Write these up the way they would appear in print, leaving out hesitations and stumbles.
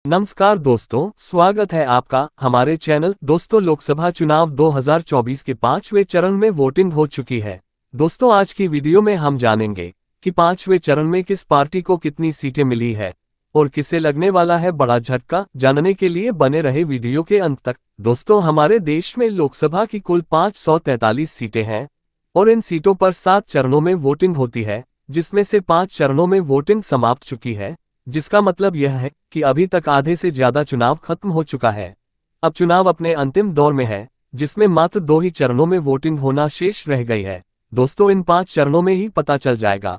नमस्कार दोस्तों, स्वागत है आपका हमारे चैनल। दोस्तों, लोकसभा चुनाव 2024 के 5वें चरण में वोटिंग हो चुकी है। दोस्तों, आज की वीडियो में हम जानेंगे कि 5वें चरण में किस पार्टी को कितनी सीटें मिली है और किसे लगने वाला है बड़ा झटका। जानने के लिए बने रहे वीडियो के अंत तक। दोस्तों, हमारे देश में लोकसभा की कुल 543 सीटें हैं और इन सीटों पर 7 चरणों में वोटिंग होती है, जिसमें से 5 चरणों में वोटिंग समाप्त चुकी है, जिसका मतलब यह है कि अभी तक आधे से ज्यादा चुनाव खत्म हो चुका है। अब चुनाव अपने अंतिम दौर में है, जिसमें मात्र 2 ही चरणों में वोटिंग होना शेष रह गई है। दोस्तों, इन 5 चरणों में ही पता चल जाएगा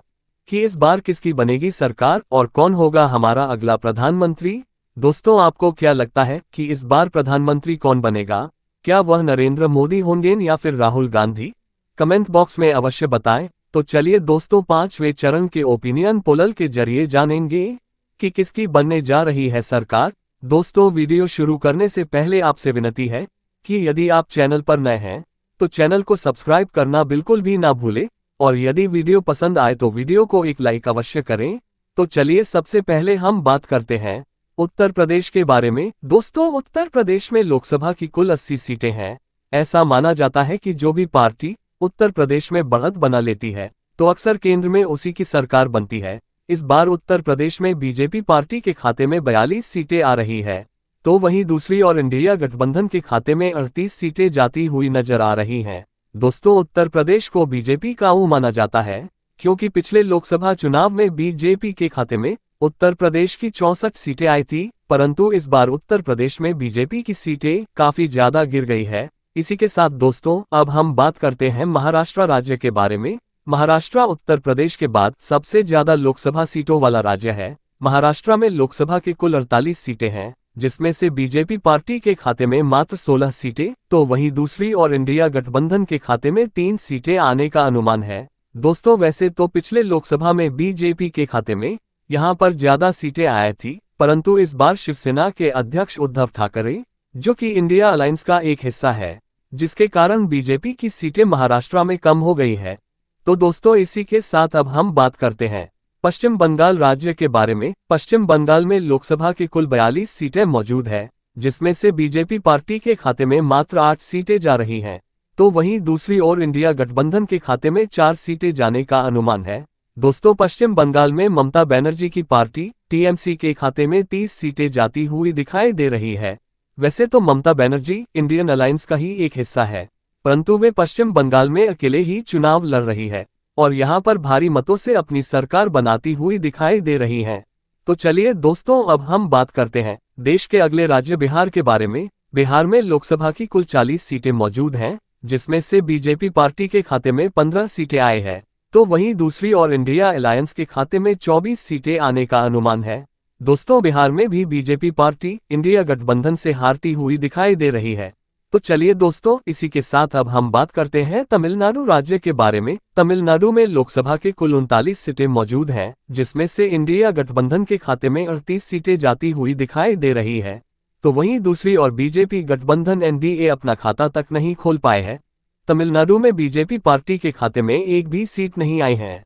कि इस बार किसकी बनेगी सरकार और कौन होगा हमारा अगला प्रधानमंत्री। दोस्तों, आपको क्या लगता है कि इस बार प्रधानमंत्री कौन बनेगा? क्या वह नरेंद्र मोदी होंगे या फिर राहुल गांधी? कमेंट बॉक्स में अवश्य बताएं। तो चलिए दोस्तों, 5वें चरण के ओपिनियन पोल के जरिए जानेंगे कि किसकी बनने जा रही है सरकार। दोस्तों, वीडियो शुरू करने से पहले आपसे विनती है कि यदि आप चैनल पर नए हैं तो चैनल को सब्सक्राइब करना बिल्कुल भी ना भूलें और यदि वीडियो पसंद आए तो वीडियो को एक लाइक अवश्य करें। तो चलिए सबसे पहले हम बात करते हैं उत्तर प्रदेश के बारे में। दोस्तों, उत्तर प्रदेश में लोकसभा की कुल 80 सीटें हैं। ऐसा माना जाता है कि जो भी पार्टी उत्तर प्रदेश में बढ़त बना लेती है तो अक्सर केंद्र में उसी की सरकार बनती है। इस बार उत्तर प्रदेश में बीजेपी पार्टी के खाते में 42 सीटें आ रही है, तो वहीं दूसरी ओर इंडिया गठबंधन के खाते में 38 सीटें जाती हुई नजर आ रही हैं। दोस्तों, उत्तर प्रदेश को बीजेपी का ऊ माना जाता है क्योंकि पिछले लोकसभा चुनाव में बीजेपी के खाते में उत्तर प्रदेश की 64 सीटें आई थी, परंतु इस बार उत्तर प्रदेश में बीजेपी की सीटें काफी ज्यादा गिर गई है। इसी के साथ दोस्तों, अब हम बात करते हैं महाराष्ट्र राज्य के बारे में। महाराष्ट्र उत्तर प्रदेश के बाद सबसे ज्यादा लोकसभा सीटों वाला राज्य है। महाराष्ट्र में लोकसभा के कुल 48 सीटें हैं, जिसमें से बीजेपी पार्टी के खाते में मात्र 16 सीटें, तो वहीं दूसरी और इंडिया गठबंधन के खाते में 3 सीटें आने का अनुमान है। दोस्तों, वैसे तो पिछले लोकसभा में बीजेपी के खाते में यहां पर ज्यादा सीटें आई थी, परंतु इस बार शिवसेना के अध्यक्ष उद्धव ठाकरे, जो कि इंडिया अलायंस का एक हिस्सा है, जिसके कारण बीजेपी की सीटें महाराष्ट्र में कम हो गई है। तो दोस्तों, इसी के साथ अब हम बात करते हैं पश्चिम बंगाल राज्य के बारे में। पश्चिम बंगाल में लोकसभा की कुल 42 सीटें मौजूद है, जिसमें से बीजेपी पार्टी के खाते में मात्र 8 सीटें जा रही हैं, तो वहीं दूसरी ओर इंडिया गठबंधन के खाते में 4 सीटें जाने का अनुमान है। दोस्तों, पश्चिम बंगाल में ममता बनर्जी की पार्टी टीएमसी के खाते में 30 सीटें जाती हुई दिखाई दे रही है। वैसे तो ममता बनर्जी इंडियन अलायंस का ही एक हिस्सा है, परंतु वे पश्चिम बंगाल में अकेले ही चुनाव लड़ रही है और यहां पर भारी मतों से अपनी सरकार बनाती हुई दिखाई दे रही हैं। तो चलिए दोस्तों, अब हम बात करते हैं देश के अगले राज्य बिहार के बारे में। बिहार में लोकसभा की कुल 40 सीटें मौजूद हैं, जिसमें से बीजेपी पार्टी के खाते में 15 सीटें आए हैं, तो वहीं दूसरी और इंडिया अलायंस के खाते में 24 सीटें आने का अनुमान है। दोस्तों, बिहार में भी बीजेपी पार्टी इंडिया गठबंधन से हारती हुई दिखाई दे रही है। तो चलिए दोस्तों, इसी के साथ अब हम बात करते हैं तमिलनाडु राज्य के बारे में। तमिलनाडु में लोकसभा के कुल 39 सीटें मौजूद हैं, जिसमें से इंडिया गठबंधन के खाते में 38 सीटें जाती हुई दिखाई दे रही है, तो वहीं दूसरी और बीजेपी गठबंधन एनडीए अपना खाता तक नहीं खोल पाए हैं। तमिलनाडु में बीजेपी पार्टी के खाते में एक भी सीट नहीं आई है।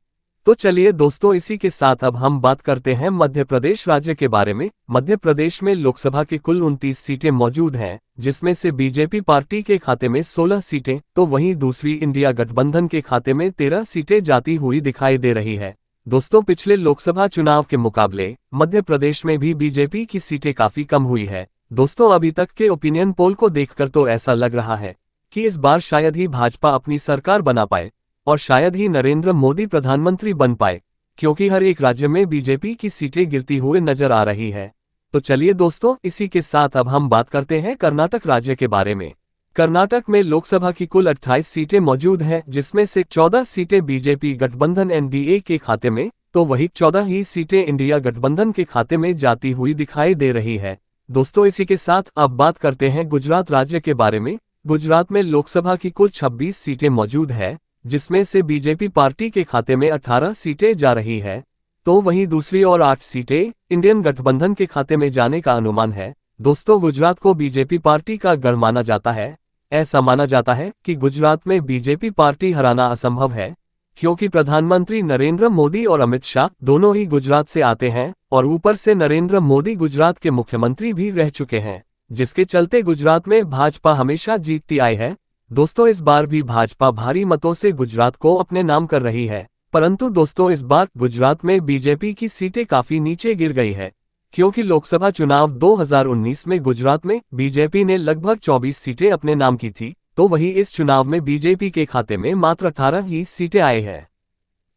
तो चलिए दोस्तों, इसी के साथ अब हम बात करते हैं मध्य प्रदेश राज्य के बारे में। मध्य प्रदेश में लोकसभा की कुल 29 सीटें मौजूद हैं, जिसमें से बीजेपी पार्टी के खाते में 16 सीटें, तो वहीं दूसरी इंडिया गठबंधन के खाते में 13 सीटें जाती हुई दिखाई दे रही है। दोस्तों, पिछले लोकसभा चुनाव के मुकाबले मध्य प्रदेश में भी बीजेपी की सीटें काफी कम हुई है। दोस्तों, अभी तक के ओपिनियन पोल को देखकर तो ऐसा लग रहा है कि इस बार शायद ही भाजपा अपनी सरकार बना पाए और शायद ही नरेंद्र मोदी प्रधानमंत्री बन पाए, क्योंकि हर एक राज्य में बीजेपी की सीटें गिरती हुए नजर आ रही है। तो चलिए दोस्तों, इसी के साथ अब हम बात करते हैं कर्नाटक राज्य के बारे में। कर्नाटक में लोकसभा की कुल 28 सीटें मौजूद हैं, जिसमें से 14 सीटें बीजेपी गठबंधन एनडीए के खाते में, तो वही 14 ही सीटें इंडिया गठबंधन के खाते में जाती हुई दिखाई दे रही है। दोस्तों, इसी के साथ अब बात करते हैं गुजरात राज्य के बारे में। गुजरात में लोकसभा की कुल 26 सीटें मौजूद है, जिसमें से बीजेपी पार्टी के खाते में 18 सीटें जा रही है, तो वहीं दूसरी ओर 8 सीटें इंडियन गठबंधन के खाते में जाने का अनुमान है। दोस्तों, गुजरात को बीजेपी पार्टी का गढ़ माना जाता है। ऐसा माना जाता है कि गुजरात में बीजेपी पार्टी हराना असंभव है, क्योंकि प्रधानमंत्री नरेंद्र मोदी और अमित शाह दोनों ही गुजरात से आते हैं और ऊपर से नरेंद्र मोदी गुजरात के मुख्यमंत्री भी रह चुके हैं, जिसके चलते गुजरात में भाजपा हमेशा जीतती आई है। दोस्तों, इस बार भी भाजपा भारी मतों से गुजरात को अपने नाम कर रही है, परंतु दोस्तों इस बार गुजरात में बीजेपी की सीटें काफी नीचे गिर गई है, क्योंकि लोकसभा चुनाव 2019 में गुजरात में बीजेपी ने लगभग 24 सीटें अपने नाम की थी, तो वहीं इस चुनाव में बीजेपी के खाते में मात्र 18 ही सीटें आई है।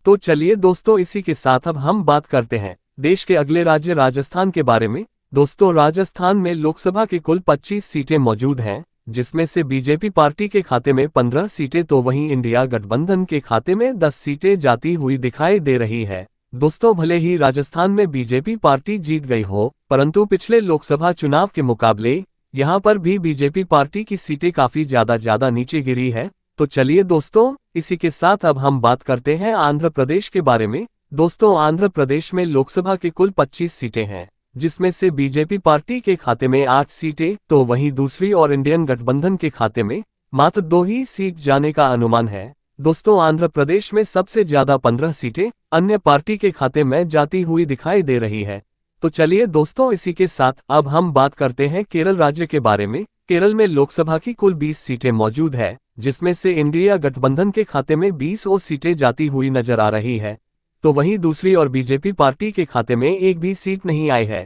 तो चलिए दोस्तों, इसी के साथ अब हम बात करते हैं देश के अगले राज्य राजस्थान के बारे में। दोस्तों, राजस्थान में लोकसभा की कुल 25 सीटें मौजूद हैं, जिसमें से बीजेपी पार्टी के खाते में 15 सीटें तो वहीं इंडिया गठबंधन के खाते में 10 सीटें जाती हुई दिखाई दे रही है। दोस्तों, भले ही राजस्थान में बीजेपी पार्टी जीत गई हो, परंतु पिछले लोकसभा चुनाव के मुकाबले यहां पर भी बीजेपी पार्टी की सीटें काफी ज्यादा नीचे गिरी है। तो चलिए दोस्तों, इसी के साथ अब हम बात करते हैं आंध्र प्रदेश के बारे में। दोस्तों, आंध्र प्रदेश में लोकसभा की कुल 25 सीटें हैं, जिसमें से बीजेपी पार्टी के खाते में 8 सीटें तो वहीं दूसरी और इंडियन गठबंधन के खाते में मात्र 2 ही सीट जाने का अनुमान है। दोस्तों, आंध्र प्रदेश में सबसे ज्यादा 15 सीटें अन्य पार्टी के खाते में जाती हुई दिखाई दे रही है। तो चलिए दोस्तों, इसी के साथ अब हम बात करते हैं केरल राज्य के बारे में। केरल में लोकसभा की कुल 20 सीटें मौजूद है, जिसमें से इंडिया गठबंधन के खाते में 20 और सीटें जाती हुई नजर आ रही है, तो वहीं दूसरी और बीजेपी पार्टी के खाते में एक भी सीट नहीं आई है।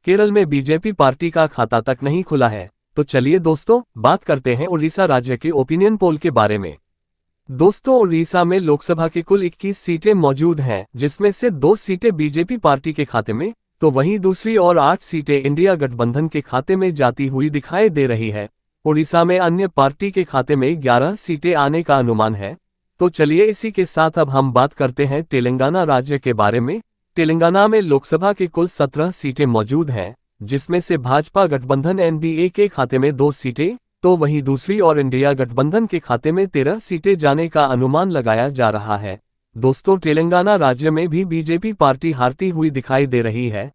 केरल में बीजेपी पार्टी का खाता तक नहीं खुला है। तो चलिए दोस्तों, बात करते हैं उड़ीसा राज्य के ओपिनियन पोल के बारे में। दोस्तों, उड़ीसा में लोकसभा की कुल 21 सीटें मौजूद हैं, जिसमें से 2 सीटें बीजेपी पार्टी के खाते में तो वहीं दूसरी और 8 सीटें इंडिया गठबंधन के खाते में जाती हुई दिखाई दे रही है। उड़ीसा में अन्य पार्टी के खाते में 11 सीटें आने का अनुमान है। तो चलिए, इसी के साथ अब हम बात करते हैं तेलंगाना राज्य के बारे में। तेलंगाना में लोकसभा की कुल 17 सीटें मौजूद हैं, जिसमें से भाजपा गठबंधन एनडीए के खाते में 2 सीटें तो वहीं दूसरी और इंडिया गठबंधन के खाते में 13 सीटें जाने का अनुमान लगाया जा रहा है। दोस्तों, तेलंगाना राज्य में भी बीजेपी पार्टी हारती हुई दिखाई दे रही है।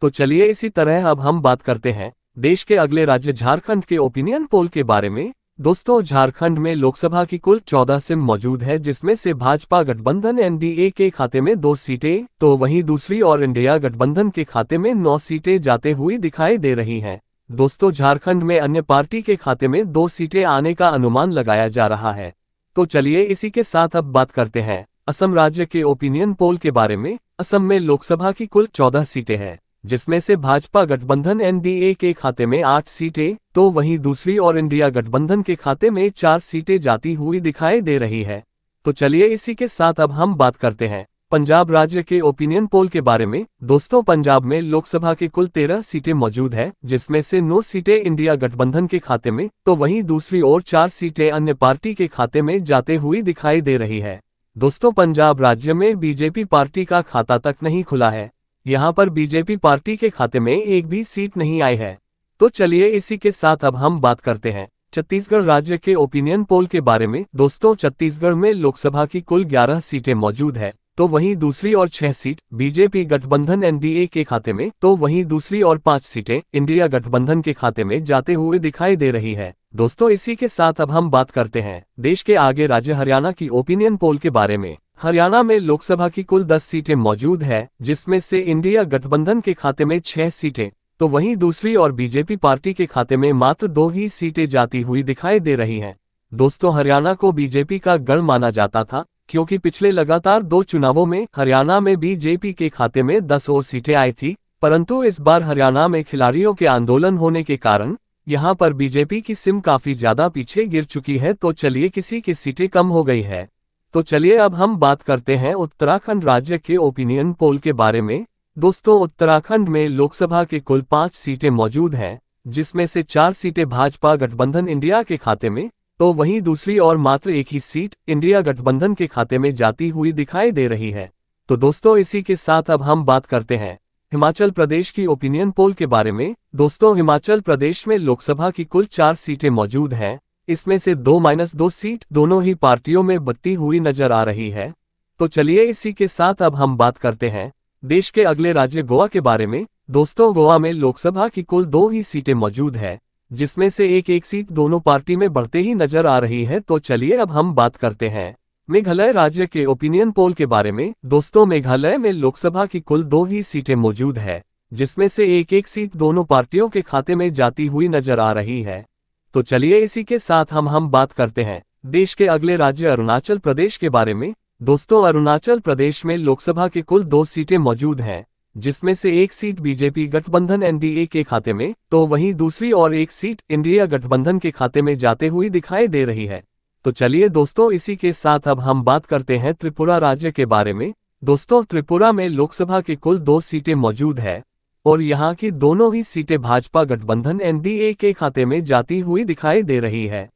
तो चलिए, इसी तरह अब हम बात करते हैं देश के अगले राज्य झारखंड के ओपिनियन पोल के बारे में। दोस्तों, झारखंड में लोकसभा की कुल 14 सीट मौजूद है, जिसमें से भाजपा गठबंधन एनडीए के खाते में 2 सीटें तो वहीं दूसरी और इंडिया गठबंधन के खाते में 9 सीटें जाते हुई दिखाई दे रही हैं। दोस्तों, झारखंड में अन्य पार्टी के खाते में 2 सीटें आने का अनुमान लगाया जा रहा है। तो चलिए, इसी के साथ अब बात करते हैं असम राज्य के ओपिनियन पोल के बारे में। असम में लोकसभा की कुल 14 सीटें हैं, जिसमें से भाजपा गठबंधन एनडीए के खाते में 8 सीटें तो वहीं दूसरी और इंडिया गठबंधन के खाते में 4 सीटें जाती हुई दिखाई दे रही है। तो चलिए, इसी के साथ अब हम बात करते हैं पंजाब राज्य के ओपिनियन पोल के बारे में। दोस्तों, पंजाब में लोकसभा की कुल 13 सीटें मौजूद है, जिसमें से 9 सीटें इंडिया गठबंधन के खाते में तो वहीं दूसरी और 4 सीटें अन्य पार्टी के खाते में जाते हुई दिखाई दे रही है। दोस्तों, पंजाब राज्य में बीजेपी पार्टी का खाता तक नहीं खुला है। यहां पर बीजेपी पार्टी के खाते में एक भी सीट नहीं आई है। तो चलिए, इसी के साथ अब हम बात करते हैं छत्तीसगढ़ राज्य के ओपिनियन पोल के बारे में। दोस्तों, छत्तीसगढ़ में लोकसभा की कुल 11 सीटें मौजूद है, तो वहीं दूसरी और 6 सीट बीजेपी गठबंधन एनडीए के खाते में तो वहीं दूसरी और 5 सीटें इंडिया गठबंधन के खाते में जाते हुए दिखाई दे रही है। दोस्तों, इसी के साथ अब हम बात करते हैं देश के आगे राज्य हरियाणा की ओपिनियन पोल के बारे में। हरियाणा में लोकसभा की कुल 10 सीटें मौजूद है, जिसमें से इंडिया गठबंधन के खाते में 6 सीटें तो वहीं दूसरी और बीजेपी पार्टी के खाते में मात्र 2 ही सीटें जाती हुई दिखाई दे रही हैं। दोस्तों, हरियाणा को बीजेपी का गढ़ माना जाता था, क्योंकि पिछले लगातार 2 चुनावों में हरियाणा में बीजेपी के खाते में 10 और सीटें आई थी, परंतु इस बार हरियाणा में खिलाड़ियों के आंदोलन होने के कारण यहां पर बीजेपी की सिम काफी ज्यादा पीछे गिर चुकी है। तो चलिए, किसी की सीटें कम हो गई है। तो चलिए, अब हम बात करते हैं उत्तराखंड राज्य के ओपिनियन पोल के बारे में। दोस्तों, उत्तराखंड में लोकसभा के कुल 5 सीटें मौजूद हैं, जिसमें से 4 सीटें भाजपा गठबंधन इंडिया के खाते में तो वहीं दूसरी और मात्र एक ही सीट इंडिया गठबंधन के खाते में जाती हुई दिखाई दे रही है। तो दोस्तों, इसी के साथ अब हम बात करते हैं हिमाचल प्रदेश की ओपिनियन पोल के बारे में। दोस्तों, हिमाचल प्रदेश में लोकसभा की कुल 4 सीटें मौजूद हैं, इसमें से 2-2 सीट दोनों ही पार्टियों में बंटी हुई नजर आ रही है। तो चलिए, इसी के साथ अब हम बात करते हैं देश के अगले राज्य गोवा के बारे में। दोस्तों, गोवा में लोकसभा की कुल 2 ही सीटें मौजूद है, जिसमें से एक सीट दोनों पार्टी में बढ़ते ही नजर आ रही है। तो चलिए, अब हम बात करते हैं मेघालय राज्य के ओपिनियन पोल के बारे में। दोस्तों, मेघालय में लोकसभा की कुल 2 ही सीटें मौजूद है, जिसमें से एक सीट दोनों पार्टियों के खाते में जाती हुई नजर आ रही है। तो चलिए इसी के साथ हम बात करते हैं देश के अगले राज्य अरुणाचल प्रदेश के बारे में। दोस्तों, अरुणाचल प्रदेश में लोकसभा की कुल 2 सीटें मौजूद हैं, जिसमें से एक सीट बीजेपी गठबंधन एनडीए के खाते में, तो वहीं दूसरी और एक सीट इंडिया गठबंधन के खाते में जाते हुई दिखाई दे रही है। तो चलिए दोस्तों, इसी के साथ अब हम बात करते हैं त्रिपुरा राज्य के बारे में। दोस्तों, त्रिपुरा में लोकसभा की कुल 2 सीटें मौजूद है और यहाँ की दोनों ही सीटें भाजपा गठबंधन एनडीए के खाते में जाती हुई दिखाई दे रही है।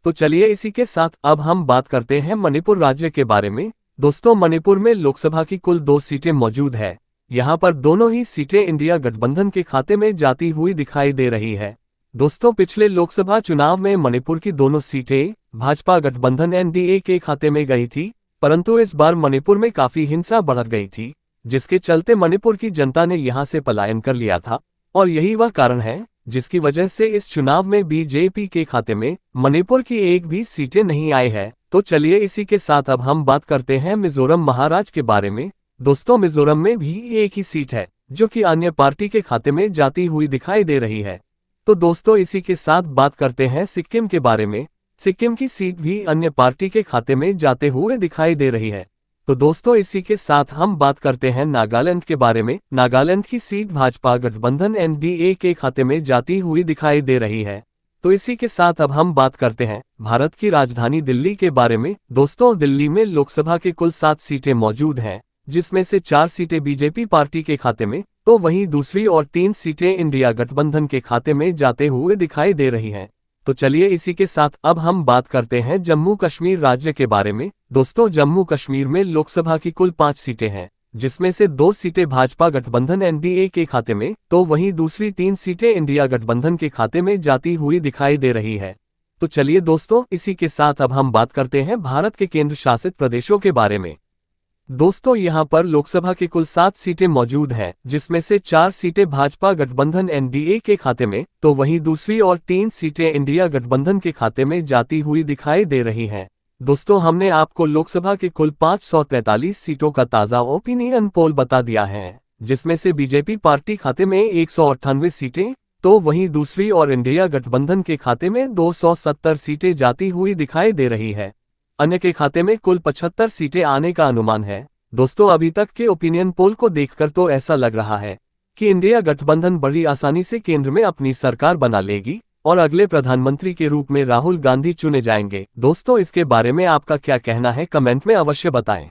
तो चलिए इसी के साथ अब हम बात करते हैं मणिपुर राज्य के बारे में। दोस्तों, मणिपुर में लोकसभा की कुल 2 सीटें मौजूद है। यहाँ पर दोनों ही सीटें इंडिया गठबंधन के खाते में जाती हुई दिखाई दे रही है। दोस्तों, पिछले लोकसभा चुनाव में मणिपुर की दोनों सीटें भाजपा गठबंधन एनडीए के खाते में गई थी, परंतु इस बार मणिपुर में काफी हिंसा बढ़ गई थी, जिसके चलते मणिपुर की जनता ने यहां से पलायन कर लिया था और यही वह कारण है जिसकी वजह से इस चुनाव में बीजेपी के खाते में मणिपुर की एक भी सीटें नहीं आई है। तो चलिए इसी के साथ अब हम बात करते हैं मिजोरम महाराज के बारे में। दोस्तों, मिजोरम में भी एक ही सीट है जो कि अन्य पार्टी के खाते में जाती हुई दिखाई दे रही है। तो दोस्तों, इसी के साथ बात करते हैं सिक्किम के बारे में। सिक्किम की सीट भी अन्य पार्टी के खाते में जाते हुए दिखाई दे रही है। तो दोस्तों, इसी के साथ हम बात करते हैं नागालैंड के बारे में। नागालैंड की सीट भाजपा गठबंधन एनडीए के खाते में जाती हुई दिखाई दे रही है। तो इसी के साथ अब हम बात करते हैं भारत की राजधानी दिल्ली के बारे में। दोस्तों, दिल्ली में लोकसभा के कुल 7 सीटें मौजूद हैं, जिसमें से 4 सीटें बीजेपी पार्टी के खाते में, तो वहीं दूसरी और 3 सीटें इंडिया गठबंधन के खाते में जाते हुए दिखाई दे रही हैं। तो चलिए इसी के साथ अब हम बात करते हैं जम्मू कश्मीर राज्य के बारे में। दोस्तों, जम्मू कश्मीर में लोकसभा की कुल 5 सीटें हैं, जिसमें से 2 सीटें भाजपा गठबंधन एनडीए के खाते में, तो वहीं दूसरी 3 सीटें इंडिया गठबंधन के खाते में जाती हुई दिखाई दे रही है। तो चलिए दोस्तों, इसी के साथ अब हम बात करते हैं भारत के केंद्र शासित प्रदेशों के बारे में। दोस्तों, यहां पर लोकसभा की कुल 7 सीटें मौजूद हैं, जिसमें से 4 सीटें भाजपा गठबंधन एनडीए के खाते में, तो वहीं दूसरी और 3 सीटें इंडिया गठबंधन के खाते में जाती हुई दिखाई दे रही हैं। दोस्तों, हमने आपको लोकसभा की कुल 543 सीटों का ताज़ा ओपिनियन पोल बता दिया है, जिसमें से बीजेपी पार्टी खाते में 198 सीटें, तो वहीं दूसरी और इंडिया गठबंधन के खाते में 270 सीटें जाती हुई दिखाई दे रही है। अन्य के खाते में कुल 75 सीटें आने का अनुमान है। दोस्तों, अभी तक के ओपिनियन पोल को देखकर तो ऐसा लग रहा है कि इंडिया गठबंधन बड़ी आसानी से केंद्र में अपनी सरकार बना लेगी और अगले प्रधानमंत्री के रूप में राहुल गांधी चुने जाएंगे। दोस्तों, इसके बारे में आपका क्या कहना है, कमेंट में अवश्य बताएं।